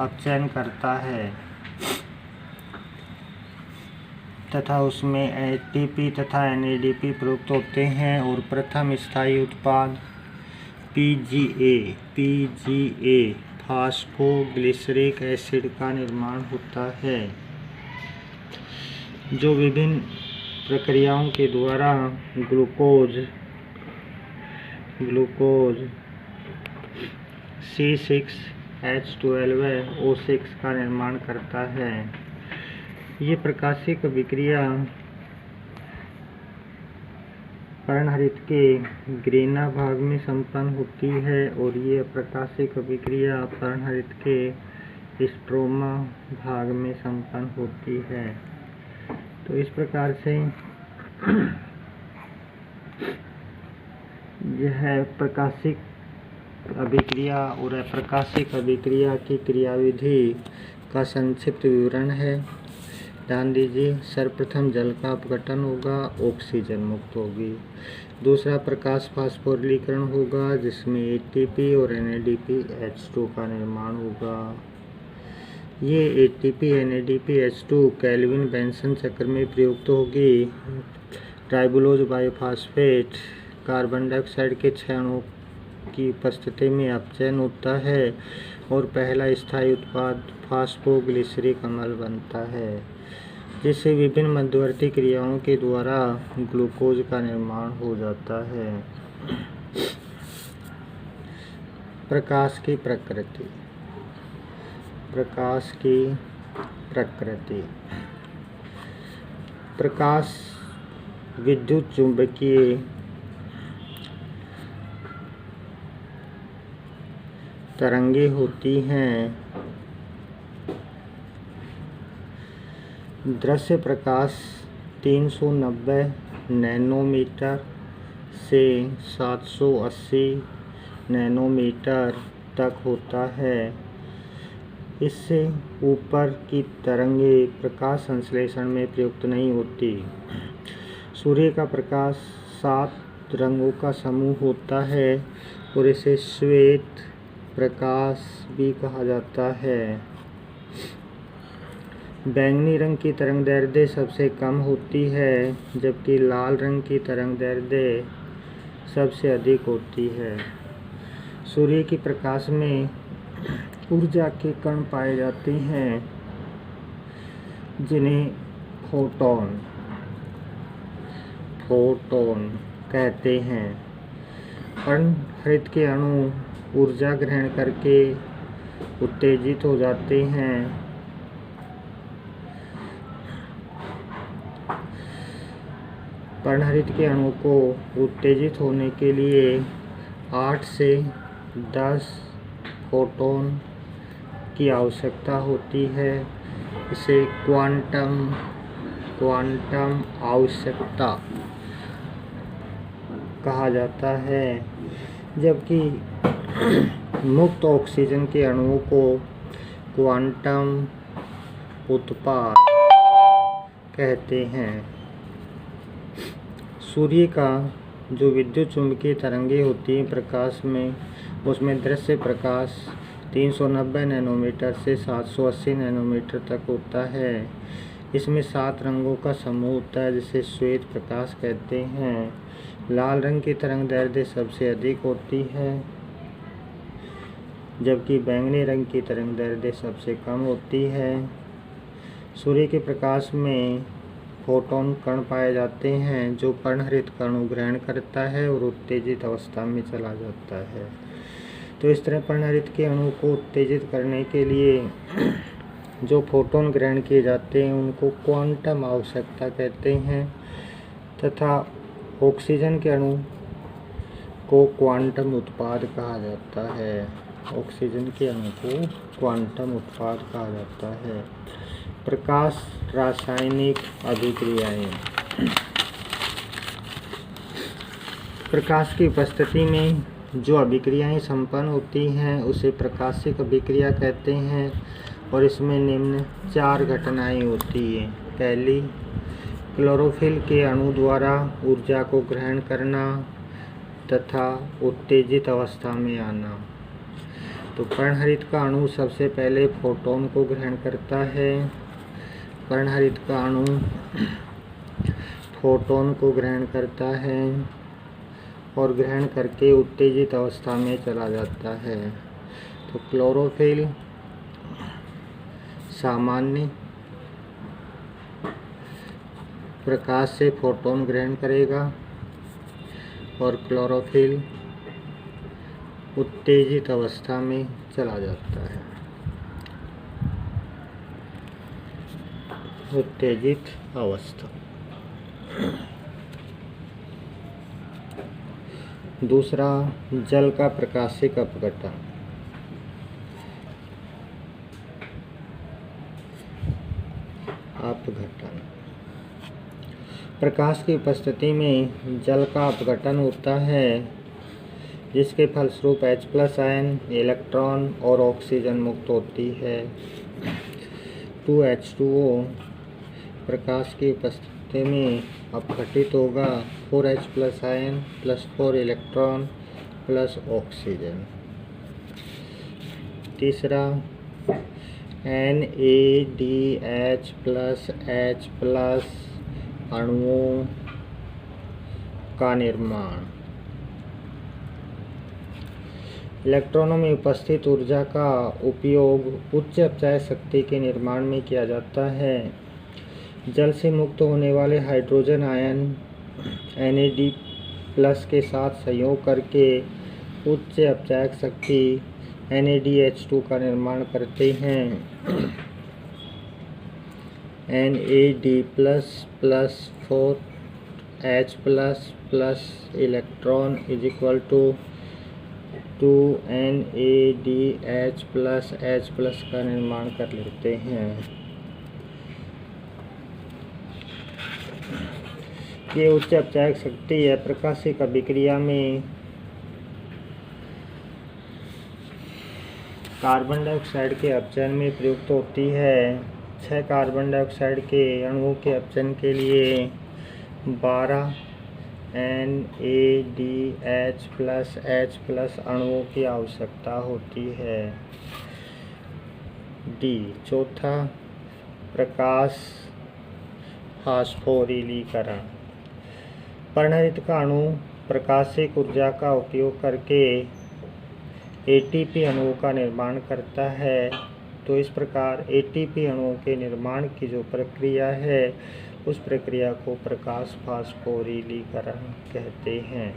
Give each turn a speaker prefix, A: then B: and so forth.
A: अपचयन करता है तथा उसमें एटीपी तथा एनएडीपी प्रयुक्त होते हैं और प्रथम स्थायी उत्पाद पीजीए फास्फोग्लिसरिक एसिड का निर्माण होता है, जो विभिन्न प्रक्रियाओं के द्वारा ग्लूकोज C6H12O6 का निर्माण करता है। ये प्रकाशिक अभिक्रिया पर्णहरित के ग्रेना भाग में संपन्न होती है और ये अप्रकाशिक अभिक्रिया पर्णहरित के स्ट्रोमा भाग में संपन्न होती है। तो इस प्रकार से यह प्रकाशिक अभिक्रिया और अप्रकाशिक अभिक्रिया की क्रियाविधि का संक्षिप्त विवरण है। ध्यान दीजिए, सर्वप्रथम जल का अपघटन होगा, ऑक्सीजन मुक्त होगी। दूसरा प्रकाश फास्फोरिलीकरण होगा, जिसमें एटीपी और NADPH2 का निर्माण होगा। ये एटीपी NADPH2 केल्विन बेंसन चक्र में प्रयुक्त होगी। राइबोलोज बायोफॉस्फेट कार्बन डाइऑक्साइड के 6 अणुओं की उपस्थिति में अपचयन होता है और पहला स्थायी उत्पाद फास्फोग्लिसरिक अम्ल बनता है, जिससे विभिन्न मध्यवर्ती क्रियाओं के द्वारा ग्लूकोज का निर्माण हो जाता है। प्रकाश की प्रकृति। प्रकाश विद्युत चुंबकीय तरंगे होती हैं। दृश्य प्रकाश 390 नैनोमीटर से 780 नैनोमीटर तक होता है। इससे ऊपर की तरंगे प्रकाश संश्लेषण में प्रयुक्त नहीं होती। सूर्य का प्रकाश 7 रंगों का समूह होता है और इसे श्वेत प्रकाश भी कहा जाता है। बैंगनी रंग की तरंगदैर्ध्य सबसे कम होती है, जबकि लाल रंग की तरंगदैर्ध्य सबसे अधिक होती है। सूर्य के प्रकाश में ऊर्जा के कण पाए जाते हैं, जिन्हें फोटॉन कहते हैं। पर्णहरित के अणु ऊर्जा ग्रहण करके उत्तेजित हो जाते हैं। पर्णहरित के अणु को उत्तेजित होने के लिए 8 से 10 फोटॉन की आवश्यकता होती है। इसे क्वांटम आवश्यकता कहा जाता है, जबकि मुक्त ऑक्सीजन के अणुओं को क्वांटम उत्पाद कहते हैं। सूर्य का जो विद्युत चुंबकीय तरंगे होती हैं प्रकाश में, उसमें दृश्य प्रकाश 390 नैनोमीटर से 780 नैनोमीटर तक होता है। इसमें 7 रंगों का समूह होता है, जिसे श्वेत प्रकाश कहते हैं। लाल रंग की तरंगदैर्ध्य सबसे अधिक होती है, जबकि बैंगनी रंग की तरंगदैर्ध्य सबसे कम होती है। सूर्य के प्रकाश में फोटॉन कण पाए जाते हैं, जो पर्णहरित कण ग्रहण करता है और उत्तेजित अवस्था में चला जाता है। तो इस तरह पर्णहरित के अणु को उत्तेजित करने के लिए जो फोटॉन ग्रहण किए जाते हैं, उनको क्वांटम आवश्यकता कहते हैं, तथा ऑक्सीजन के अणु को क्वांटम उत्पाद कहा जाता है। ऑक्सीजन के अणु को क्वांटम उत्पाद कहा जाता है। प्रकाश रासायनिक अभिक्रियाएं। प्रकाश की उपस्थिति में जो अभिक्रियाएं संपन्न होती हैं, उसे प्रकाशिक अभिक्रिया कहते हैं और इसमें निम्न 4 घटनाएं होती हैं। पहली, क्लोरोफिल के अणु द्वारा ऊर्जा को ग्रहण करना तथा उत्तेजित अवस्था में आना, तो पर्णहरित का अणु सबसे पहले फोटोन को ग्रहण करता है। पर्णहरित का अणु फोटोन को ग्रहण करता है और ग्रहण करके उत्तेजित अवस्था में चला जाता है। तो क्लोरोफिल सामान्य प्रकाश से फोटोन ग्रहण करेगा और क्लोरोफिल उत्तेजित अवस्था में चला जाता है। उत्तेजित अवस्था। दूसरा, जल का प्रकाशिक अपघटन। प्रकाश की उपस्थिति में जल का अपघटन होता है, जिसके फलस्वरूप H+ आयन, इलेक्ट्रॉन और ऑक्सीजन मुक्त होती है। 2H2O प्रकाश की उपस्थिति में अपघटित होगा 4H+ ion plus 4 electron plus oxygen. तीसरा, NADH+H+ अणुओं का निर्माण। इलेक्ट्रॉनों में उपस्थित ऊर्जा का उपयोग उच्च अपचय शक्ति के निर्माण में किया जाता है। जल से मुक्त होने वाले हाइड्रोजन आयन NAD+ के साथ संयोग करके उच्च अपचयक शक्ति NADH2 का निर्माण करते हैं। NAD+ plus 4H+ plus electron is equal to 2 NADH plus H+ का निर्माण कर लेते हैं। ये उच्च अपचयक शक्ति है प्रकाशिक अभिक्रिया में कार्बन डाइऑक्साइड के अपचयन में प्रयुक्त होती है। 6 कार्बन डाइऑक्साइड के अणुओं के अपचयन के लिए 12 NADH प्लस H+ अणुओं की आवश्यकता होती है। डी। चौथा, प्रकाश फास्फोरिलीकरण। पर्णहरित का अणु प्रकाशिक ऊर्जा का उपयोग करके ATP अणुओं का निर्माण करता है। तो इस प्रकार ATP अणुओं के निर्माण की जो प्रक्रिया है, उस प्रक्रिया को प्रकाश फास्फोरिलीकरण कहते हैं।